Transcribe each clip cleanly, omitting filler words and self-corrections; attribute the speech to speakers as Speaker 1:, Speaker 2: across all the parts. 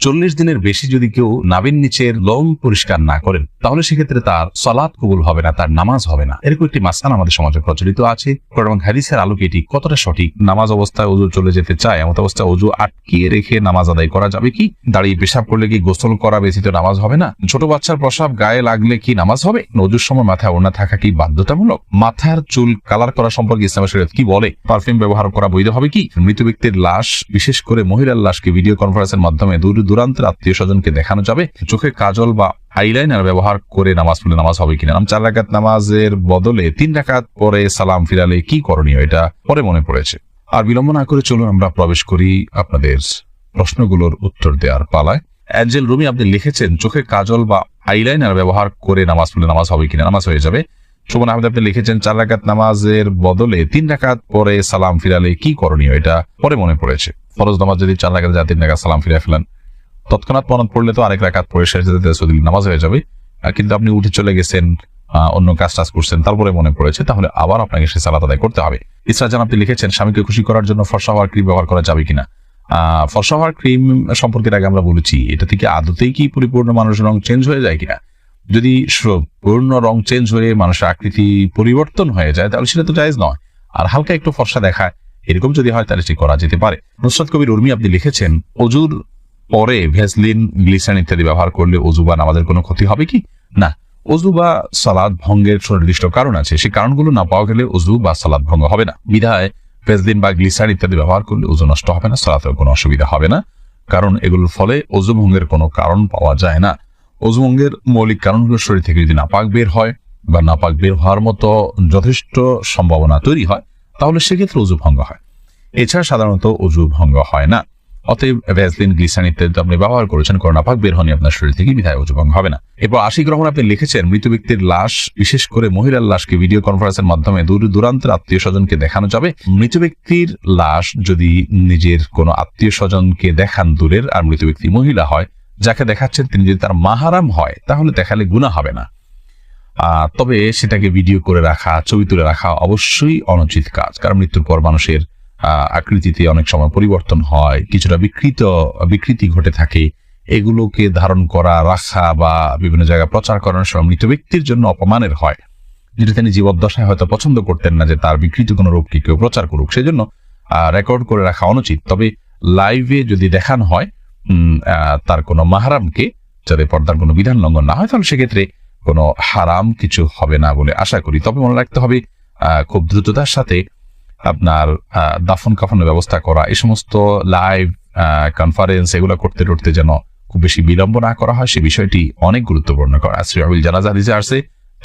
Speaker 1: 40 দিনের বেশি যদি কেউ নাভির নিচের লোম পরিষ্কার না করেন তাহলে সেক্ষেত্রে তার সালাত কবুল হবে না, তার নামাজ হবে না। এরকম একটি মাসআলা আমাদের সমাজে প্রচলিত আছে। কোরআন এবং হাদিসের আলোকে এটি কতটা সঠিক? নামাজ অবস্থায় ওযু চলে যেতে চায়, এমন অবস্থায় ওযু আটকিয়ে রেখে নামাজ আদায় করা যাবে কি? দাঁড়িয়ে পেশাব করলে কি গোসল করা ব্যতীত নামাজ হবে না? ছোট বাচ্চার প্রসাব গায়ে লাগলে কি নামাজ হবে? ওযুর সময় মাথায় ওড়না থাকা কি বাধ্যতামূলক? মাথার চুল কালার করা সম্পর্কে ইসলামের শরীয়ত কি বলে? পারফিউম ব্যবহার করা বৈধ হবে কি? মৃত ব্যক্তির লাশ, বিশেষ করে মহিলার লাশকে ভিডিও কনফারেন্সের মাধ্যমে দূর দূরান্তের আত্মীয় স্বজনকে দেখানো যাবে? চোখে কাজল বা আইলাইনার ব্যবহার করে নামাজ পড়লে নামাজ হবে কিনা? 4 রাকাত নামাজের বদলে 3 রাকাত পরে সালাম ফিরালে কি করণীয়? এটা পরে মনে পড়েছে। আর বিলম্ব না করে চলুন আমরা প্রবেশ করি আপনাদের প্রশ্নগুলোর উত্তর দেওয়ার পালায়। অ্যাঞ্জেল রুমি আপনি লিখেছেন, চোখে কাজল বা আইলাইনার ব্যবহার করে নামাজ পড়লে নামাজ হবে কিনা? নামাজ হয়ে যাবে। শোভন আহমেদ আপনি লিখেছেন, 4 রাকাত নামাজের বদলে 3 রাকাত পরে সালাম ফিরালে কি করণীয়? এটা পরে মনে পড়েছে। ফরজ নামাজ যদি 4 রাকাত যায় 3 রাকাত সালাম ফিরে ফেলেন, তৎক্ষণাৎ মনত পড়লে তো আরেক রাকাত পরে শেষ নামাজ হয়ে যাবে। কিন্তু আপনি উঠে চলে গেছেন, অন্য কাজ টাজ করছেন, তারপরে মনে পড়েছে, তাহলে আবার আপনাকে সে সালাত আদায় করতে হবে। ইসরা জান আপনি লিখেছেন, স্বামীকে খুশি করার জন্য ফর্সা হওয়ার ক্রিম ব্যবহার করা যাবে কিনা? ফর্সা হওয়ার ক্রিম সম্পর্কে আগে আমরা বলেছি, এটা থেকে আদতেই কি পরিপূর্ণ মানুষের রং চেঞ্জ হয়ে যায় কিনা? যদি পূর্ণ রং চেঞ্জ হয়ে মানুষের আকৃতি পরিবর্তন হয়ে যায় তাহলে সেটা তো জায়েজ নয়। আর হালকা একটু ফর্সা দেখায় এরকম যদি হয় তাহলে সেটা করা যেতে পারে। নুসরাত কবির উর্মি আপনি লিখেছেন, ওযুর পরে ভ্যাসলিন, গ্লিসারিন ইত্যাদি ব্যবহার করলে ওযু বা নামাজের কোনো ক্ষতি হবে কি? না, ওযু বা সালাত ভঙ্গের সুনির্দিষ্ট কারণ আছে, সেই কারণগুলো না পাওয়া গেলে ওযু বা সালাত ভঙ্গ হবে না। বিধায় ভ্যাসলিন বা গ্লিসারিন ইত্যাদি ব্যবহার করলে ওযু নষ্ট হবে না, সালাতের কোনো অসুবিধা হবে না, কারণ এগুলোর ফলে ওযু ভঙ্গের কোনো কারণ পাওয়া যায় না। ওযু ভঙ্গের মৌলিক কারণগুলো শরীর থেকে যদি নাপাক বের হয় বা নাপাক বের হওয়ার মতো যথেষ্ট সম্ভাবনা তৈরি হয় তাহলে সেক্ষেত্রে ওযু ভঙ্গ হয়। এছাড়া সাধারণত ওযু ভঙ্গ হয় না। অতএব ভ্যাসলিন, গ্লিসারিন ইত্যাদি আপনি ব্যবহার করেছেন, কারণ নাপাক বের হয়নি আপনার শরীর থেকে, বিধায় ওযু ভঙ্গ হবে না। এরপর আশিক রহমান আপনি লিখেছেন, মৃত ব্যক্তির লাশ, বিশেষ করে মহিলার লাশকে ভিডিও কনফারেন্সের মাধ্যমে দূর দূরান্তের আত্মীয় স্বজনকে দেখানো যাবে? মৃত ব্যক্তির লাশ যদি নিজের কোনো আত্মীয় স্বজনকে দেখান দূরের, আর মৃত ব্যক্তি মহিলা হয়, যাকে দেখাচ্ছেন তিনি যদি তার মাহারাম হয় তাহলে দেখালে গুনাহ হবে না। তবে সেটাকে ভিডিও করে রাখা, ছবি তুলে রাখা অবশ্যই অনুচিত কাজ, কারণ মৃত্যুর পর মানুষের আকৃতিতে অনেক সময় পরিবর্তন হয়, কিছুটা বিকৃতি ঘটে থাকে। এগুলোকে ধারণ করা, রাখা বা বিভিন্ন জায়গায় প্রচার করানোর সময় মৃত ব্যক্তির জন্য অপমানের হয়, যেটা তিনি জীবদ্দশায় হয়তো পছন্দ করতেন না যে তার বিকৃত কোনো রূপকে কেউ প্রচার করুক, সেজন্য রেকর্ড করে রাখা অনুচিত। তবে লাইভে যদি দেখানো হয় তার কোনো মাহারামকে, যাতে পর্দার কোনো বিধান লঙ্ঘন না হয়, তাহলে সেক্ষেত্রে কোনো হারাম কিছু হবে না বলে আশা করি। তবে মনে রাখতে হবে, খুব দ্রুততার সাথে আপনার দাফন কাফনের ব্যবস্থা করা, এই সমস্ত লাইভ কনফারেন্স এগুলো করতে করতে যেন খুব বেশি বিলম্ব না করা হয়, সে বিষয়টি অনেক গুরুত্বপূর্ণ। জানাজা হাদিসে আসছে,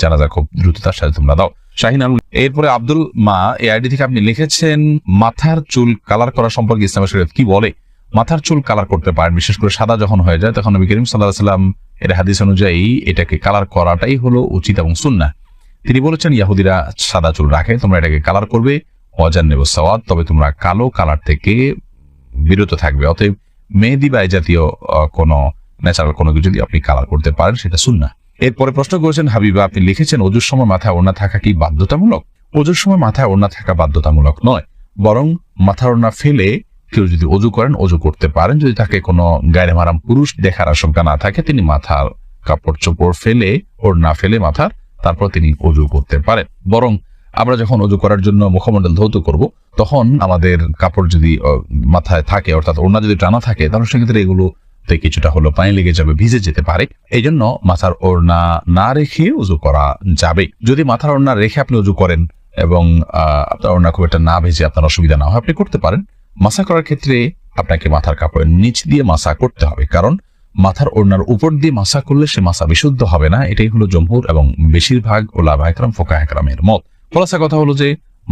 Speaker 1: জানাজা খুব দ্রুততার সাথে তোমরা দাও। শাহিন আলম এরপরে আব্দুল মা এই আইডি থেকে আপনি লিখেছেন, মাথার চুল কালার করা সম্পর্কে ইসলামের শরীয়ত কি বলে? মাথার চুল কালার করতে পারেন, বিশেষ করে সাদা যখন হয়ে যায় তখন নবী করিম সাল্লাল্লাহু আলাইহি ওয়াসাল্লাম এর হাদিস অনুযায়ী এটাকে কালার করাটাই হলো উচিত এবং সুন্নাহ। তিনি বলেছেন, ইহুদিরা সাদা চুল রাখে, তোমরা এটাকে কালার করবে, ওয়াজান্নিবুস সাওয়াদ, তবে তোমরা কালো কালার থেকে বিরত থাকবে। অতএব মেহেদি বা এই জাতীয় কোনো ন্যাচারাল কোনো কিছু যদি আপনি কালার করতে পারেন সেটা সুন্নাহ। এরপরে প্রশ্ন করেছেন হাবিবা, আপনি লিখেছেন, ওযুর সময় মাথায় ওড়না থাকা কি বাধ্যতামূলক? ওযুর সময় মাথায় ওড়না থাকা বাধ্যতামূলক নয়, বরং মাথার ওড়না ফেলে কেউ যদি ওযু করেন, ওযু করতে পারেন। যদি তাকে কোনো গায়রে মাহরাম পুরুষ দেখার আশঙ্কা না থাকে, তিনি মাথার কাপড় চোপড় ফেলে, ওড়না ফেলে মাথার, তারপর তিনি ওযু করতে পারেন। বরং আমরা যখন ওযু করার জন্য মুখমণ্ডল ধৌত করব, তখন আমাদের কাপড় যদি মাথায় থাকে, অর্থাৎ ওড়না যদি টানা থাকে, তাহলে সেক্ষেত্রে এগুলোতে কিছুটা হলো পানি লেগে যাবে, ভিজে যেতে পারে। এই জন্য মাথার ওড়না না রেখে ওযু করা যাবে। যদি মাথার ওড়না রেখে আপনি ওযু করেন এবং আপনার ওড়না খুব একটা না ভেজে আপনার অসুবিধা না হয়, আপনি করতে পারেন। মাসা করার ক্ষেত্রে আপনাকে মাথার কাপড়ের নিচ দিয়ে মাসা করতে হবে, কারণ মাথার ওড়নার উপর দিয়ে মাসা করলে সে মাসা বিশুদ্ধ হবে না। এটাই হলো জমহুর এবং বেশিরভাগ উলামা ইকরাম, ফুকাহা ইকরামের মত। খোলাসা কথা হলো যে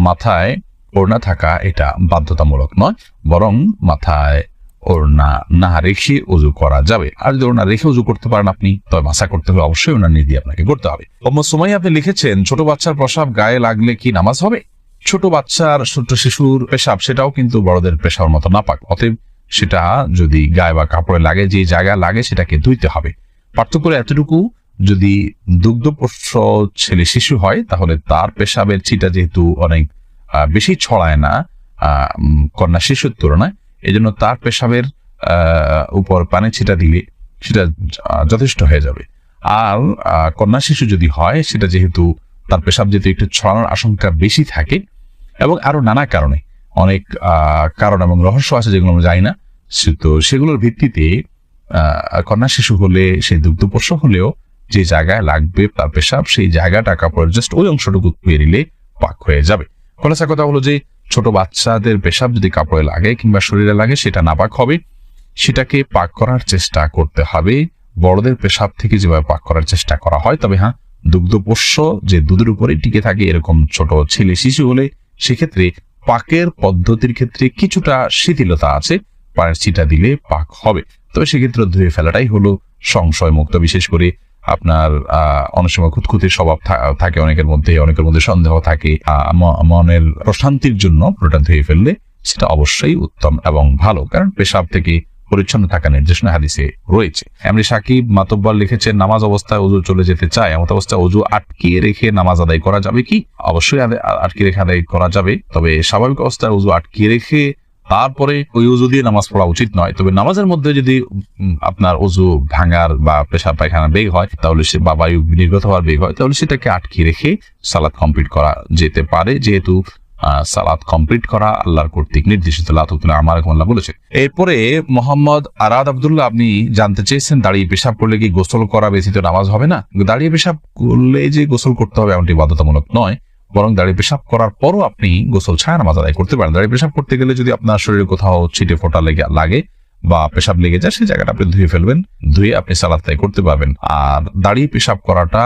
Speaker 1: মাথায় ওড়না থাকা এটা বাধ্যতামূলক নয়, বরং মাথায় ওড়না না রেখে ওযু করা যাবে। আর যদি ওড়না রেখে ওযু করতে পারেন আপনি, তবে মাসা করতে হলে অবশ্যই ওড়না নিয়ে দিয়ে আপনাকে করতে হবে। সুমাইয়া আপনি লিখেছেন, ছোট বাচ্চার প্রসাব গায়ে লাগলে কি নামাজ হবে? ছোট বাচ্চার, ছোট শিশুর পেশাব সেটাও কিন্তু বড়দের পেশার মতো নাপাক। অতএব সেটা যদি গায়ে বা কাপড়ে লাগে, যে জায়গায় লাগে সেটাকে ধুইতে হবে। পার্থক্য এতটুকু, যদি দুগ্ধপোষ্য ছেলে শিশু হয় তাহলে তার পেশাবের ছিটা যেহেতু অনেক বেশি ছড়ায় না কন্যা শিশুর তুলনায়, এজন্য তার পেশাবের উপর পানি ছিটা দিলে সেটা যথেষ্ট হয়ে যাবে। আর কন্যা শিশু যদি হয়, সেটা যেহেতু তার পেশাব যেহেতু একটু ছড়ানোর আশঙ্কা বেশি থাকে, এবং আরো নানা কারণে, অনেক কারণ এবং রহস্য আছে যেগুলো আমরা জানি না, তো সেগুলোর ভিত্তিতে কন্যা শিশু হলে, সেই দুগ্ধপোষ্য হলেও যে জায়গায় লাগবে তার পেশাব, সেই জায়গাটা কাপড়ের জাস্ট ওই অংশটুকু ধুয়ে নিলে পাক হয়ে যাবে। খোলাসা কথা হলো যে ছোট বাচ্চাদের পেশাব যদি কাপড়ে লাগে কিংবা শরীরে লাগে, সেটা নাপাক হবে, সেটাকে পাক করার চেষ্টা করতে হবে বড়দের পেশাব থেকে যেভাবে পাক করার চেষ্টা করা হয়। তবে হ্যাঁ, দুগ্ধপোষ্য যে দুধের উপরে টিকে থাকে এরকম ছোট ছেলে শিশু হলে সেক্ষেত্রে পাকের পদ্ধতির ক্ষেত্রে কিছুটা শিথিলতা আছে, পায়ের ছিটা দিলে পাক হবে। তবে সেক্ষেত্রে ধুয়ে ফেলাটাই হলো সংশয় মুক্ত। বিশেষ করে আপনার অনেক সময় খুঁতখুঁতে স্বভাব থাকে অনেকের মধ্যে সন্দেহ থাকে, মনের প্রশান্তির জন্য পুরোটা ধুয়ে ফেললে সেটা অবশ্যই উত্তম এবং ভালো, কারণ পেশাব থেকে পরিচ্ছন্ন থাকা নির্দেশনা হাদিসে রয়েছে। এমনি সাকিব মাতব্বর লিখেছেন, নামাজ অবস্থায় ওযু চলে যেতে চায়, এমন অবস্থায় ওযু আটকিয়ে রেখে নামাজ আদায় করা যাবে কি? অবশ্যই আটকে রেখে আদায় করা যাবে, তবে স্বাভাবিক অবস্থায় ওযু আটকিয়ে রেখে তারপরে ওই ওযু দিয়ে নামাজ পড়া উচিত নয়। তবে নামাজের মধ্যে যদি আপনার ওযু ভাঙার বা পেশাব পায়খানা বেগ হয়, তাহলে সে বা বায়ু নির্গত হওয়ার বেগ হয়, তাহলে সেটাকে আটকিয়ে রেখে সালাত কমপ্লিট করা যেতে পারে, যেহেতু সালাত কমপ্লিট করা আল্লাহর কর্তৃক নির্দেশিত। আল্লাহ বলেছে। এরপরে মোহাম্মদ আরাদ আব্দুল্লাহ, আপনি জানতে চেয়েছেন দাঁড়িয়ে পেশাব করলে কি গোসল করা ব্যতীত নামাজ হবে না? দাঁড়িয়ে পেশাব করলে যে গোসল করতে হবে এমনটি বাধ্যতামূলক নয়, বরং দাঁড়িয়ে পেশাব করার পরও আপনি গোসল ছাড়া নামাজ আদায় করতে পারেন। দাঁড়িয়ে পেশাব করতে গেলে যদি আপনার শরীরে কোথাও ছিটে ফোঁটা লাগে বা পেশাব লেগে যায়, সেই জায়গাটা আপনি ধুয়ে ফেলবেন, ধুয়ে আপনি সালাত আদায় করতে পারবেন। আর দাঁড়িয়ে পেশাব করাটা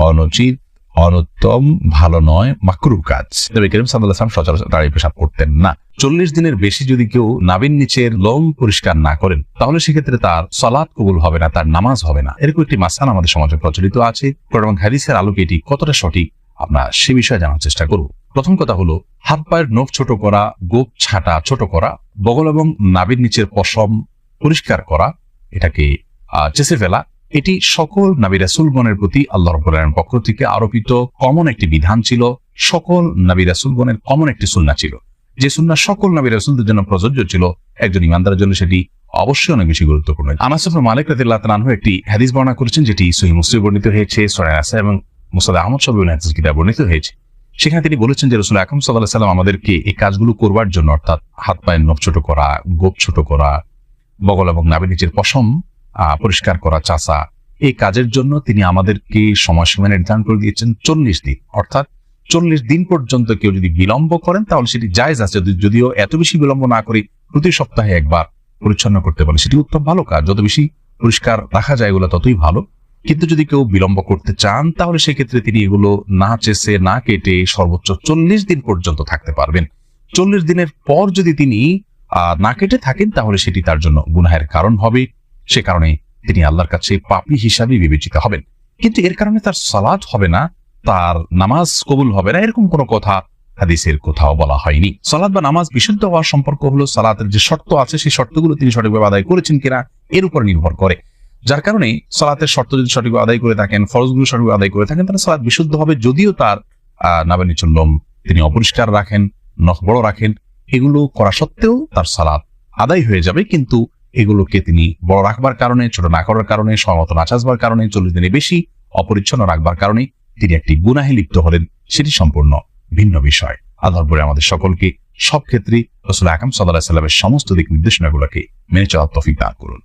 Speaker 1: অনুচিত, অনুত্তম, ভালো নয়, মাকরুহ কাজ। নবী করিম সাল্লাল্লাহু আলাইহি ওয়াসাল্লাম সচরাচর দাঁড়িয়ে পেশাব করতেন না। 40 দিনের বেশি যদি কেউ নাভির নিচের লোম পরিষ্কার না করেন, তাহলে সেক্ষেত্রে তার সালাত কবুল হবে না, তার নামাজ হবে না। এরকম একটি মাসআলা আমাদের সমাজে প্রচলিত আছে। কোরআন এবং হাদিসের আলোকে এটি কতটা সঠিক আমরা সে বিষয়ে জানার চেষ্টা করব। প্রথম কথা হলো, হাত পায়ের নখ ছোট করা, গোপ ছাটা ছোট করা, বগল এবং নাভির নিচের পশম পরিষ্কার করা, এটাকে চেঁচে ফেলা, এটি সকল নবী রাসূলগণের প্রতি আল্লাহ রাব্বুল আলামিনের পক্ষ থেকে আরোপিত কমন একটি বিধান ছিল। সকল নবী রাসূলগণের কমন একটি সুন্নাহ ছিল, যে সুন্নাহ সকল নবী রাসূলদের জন্য প্রযোজ্য ছিল। একজন ইমানদারের জন্য সেটি অবশ্যই অনেক বেশি গুরুত্বপূর্ণ। আনাস ইবনে মালিক রাদিয়াল্লাহু তাআলা আনহু একটি হাদিস বর্ণনা করেছেন, যেটি সহিহ মুসলিমে বর্ণিত হয়েছে, সূরা নাসা এবং মুসনাদ আহমদ সব হাদিস কিতাবে বর্ণিত হয়েছে। সেখানে তিনি বলেছেন যে রাসূল আকরাম সাল্লাল্লাহু আলাইহি ওয়াসাল্লাম আমাদেরকে এই কাজগুলো করবার জন্য, অর্থাৎ হাত পায়ের নখ ছোট করা, গোপ ছোট করা, বগল এবং নাভির নিচের পশম পরিষ্কার করা, চাষা, এই কাজের জন্য তিনি আমাদেরকে সময়সীমা নির্ধারণ করে দিয়েছেন 40 দিন। অর্থাৎ 40 দিন পর্যন্ত কেউ যদি বিলম্ব করেন তাহলে সেটি জায়েজ আছে, যদিও এত বেশি বিলম্ব না করে প্রতি সপ্তাহে একবার পরিচ্ছন্ন করতে পারে, সেটি উত্তম ভালো কাজ। যত বেশি পরিষ্কার রাখা যায় এগুলো ততই ভালো। কিন্তু যদি কেউ বিলম্ব করতে চান তাহলে সেক্ষেত্রে তিনি এগুলো না চেষে না কেটে সর্বোচ্চ 40 দিন পর্যন্ত থাকতে পারবেন। 40 দিনের পর যদি তিনি না কেটে থাকেন তাহলে সেটি তার জন্য গুনাহের কারণ হবে, সে কারণে তিনি আল্লাহর কাছে পাপী হিসাবে বিবেচিত হবেন। কিন্তু এর কারণে তার সালাত হবে না, তার নামাজ কবুল হবে না, এরকম কোনো কথা হাদিসের কোথাও বলা হয়নি। সালাত বা নামাজ বিশুদ্ধ হওয়ার সম্পর্ক হলো সালাতের যে শর্ত আছে সেই শর্তগুলো তিনি সঠিকভাবে আদায় করেছেন কিনা এর উপর নির্ভর করে। যার কারণে সালাতের শর্ত যদি সঠিকভাবে আদায় করে থাকেন, ফরজগুলো সঠিকভাবে আদায় করে থাকেন, তাহলে সালাত বিশুদ্ধ হবে। যদিও তার নাভির নিচের লোম তিনি অপরিষ্কার রাখেন, নখ বড় রাখেন, এগুলো করা সত্ত্বেও তার সালাত আদায় হয়ে যাবে। কিন্তু এগুলোকে তিনি বড় রাখবার কারণে, ছোট না করার কারণে, সময়মতো না চাষবার কারণে, 40 দিনে বেশি অপরিচ্ছন্ন রাখবার কারণে তিনি একটি গুনাহে লিপ্ত হলেন, সেটি সম্পূর্ণ ভিন্ন বিষয়। আল্লাহ রাব্বুল আলামিন আমাদের সকলকে সব ক্ষেত্রে রাসূল আকরাম সাল্লাল্লাহু আলাইহি ওয়াসাল্লামের সমস্ত দিক নির্দেশনাগুলোকে মেনে চলার তৌফিক দান করুন।